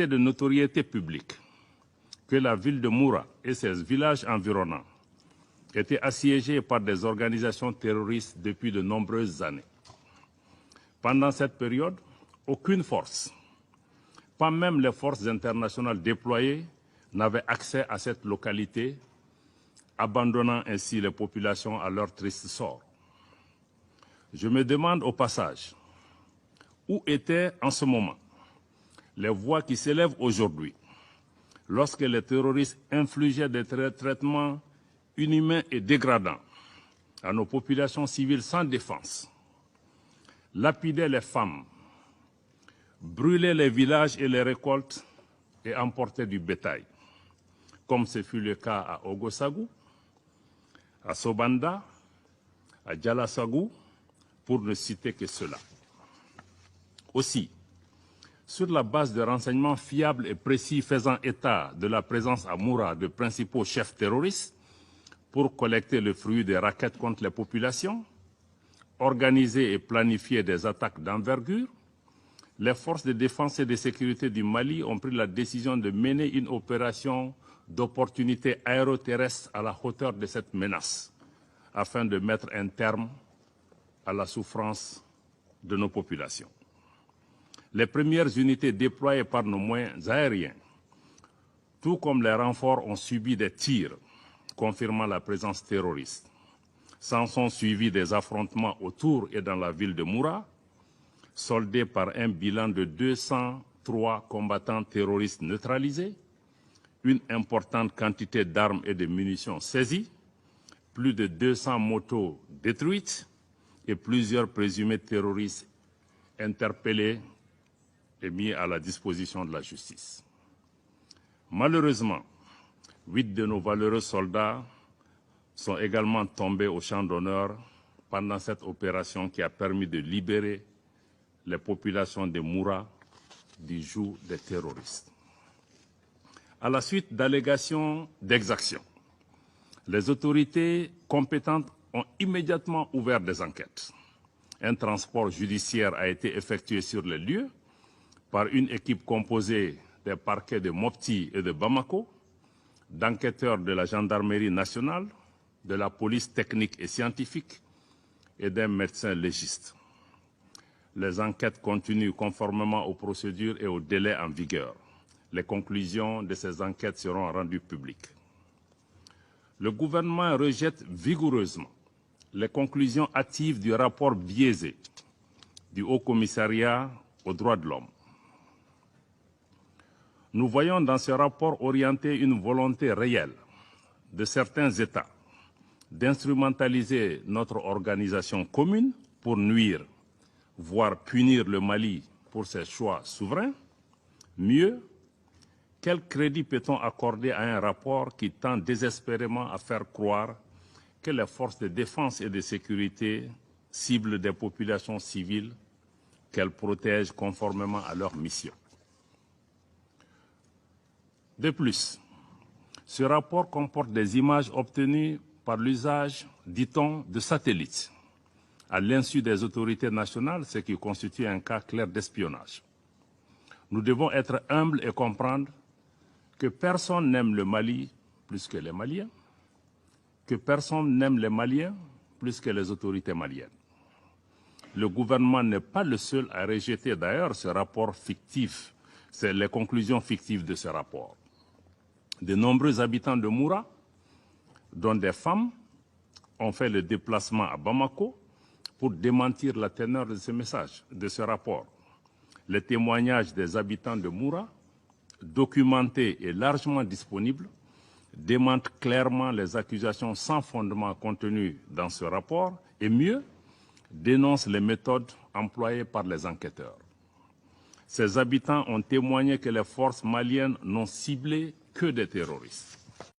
de notoriété publique que la ville de Moura et ses villages environnants étaient assiégés par des organisations terroristes depuis de nombreuses années. Pendant cette période, aucune force, pas même les forces internationales déployées, n'avait accès à cette localité, abandonnant ainsi les populations à leur triste sort. Je me demande au passage, où étaient en ce moment les voix qui s'élèvent aujourd'hui lorsque les terroristes infligeaient des traitements inhumains et dégradants à nos populations civiles sans défense, lapidaient les femmes, brûlaient les villages et les récoltes et emportaient du bétail, comme ce fut le cas à Ogosagou, à Sobanda, à Djalasagou, pour ne citer que cela. Aussi, sur la base de renseignements fiables et précis faisant état de la présence à Moura de principaux chefs terroristes pour collecter le fruit des rackets contre les populations, organiser et planifier des attaques d'envergure, les forces de défense et de sécurité du Mali ont pris la décision de mener une opération d'opportunité aéroterrestre à la hauteur de cette menace, afin de mettre un terme à la souffrance de nos populations. Les premières unités déployées par nos moyens aériens, tout comme les renforts, ont subi des tirs, confirmant la présence terroriste. S'en sont suivis des affrontements autour et dans la ville de Moura, soldés par un bilan de 203 combattants terroristes neutralisés, une importante quantité d'armes et de munitions saisies, plus de 200 motos détruites et plusieurs présumés terroristes interpellés et mis à la disposition de la justice. Malheureusement, 8 de nos valeureux soldats sont également tombés au champ d'honneur pendant cette opération qui a permis de libérer les populations de Moura du joug des terroristes. À la suite d'allégations d'exactions, les autorités compétentes ont immédiatement ouvert des enquêtes. Un transport judiciaire a été effectué sur les lieux par une équipe composée des parquets de Mopti et de Bamako, d'enquêteurs de la gendarmerie nationale, de la police technique et scientifique et d'un médecin légiste. Les enquêtes continuent conformément aux procédures et aux délais en vigueur. Les conclusions de ces enquêtes seront rendues publiques. Le gouvernement rejette vigoureusement les conclusions hâtives du rapport biaisé du Haut Commissariat aux droits de l'homme. Nous voyons dans ce rapport orienté une volonté réelle de certains États d'instrumentaliser notre organisation commune pour nuire, voire punir le Mali pour ses choix souverains. Mieux, quel crédit peut-on accorder à un rapport qui tend désespérément à faire croire que les forces de défense et de sécurité ciblent des populations civiles qu'elles protègent conformément à leur mission? De plus, ce rapport comporte des images obtenues par l'usage, dit-on, de satellites, à l'insu des autorités nationales, ce qui constitue un cas clair d'espionnage. Nous devons être humbles et comprendre que personne n'aime le Mali plus que les Maliens, que personne n'aime les Maliens plus que les autorités maliennes. Le gouvernement n'est pas le seul à rejeter d'ailleurs ce rapport fictif, c'est les conclusions fictives de ce rapport. De nombreux habitants de Moura, dont des femmes, ont fait le déplacement à Bamako pour démentir la teneur de ce message, de ce rapport. Les témoignages des habitants de Moura, documentés et largement disponibles, démentent clairement les accusations sans fondement contenues dans ce rapport et mieux, dénoncent les méthodes employées par les enquêteurs. Ces habitants ont témoigné que les forces maliennes n'ont ciblé que des terroristes.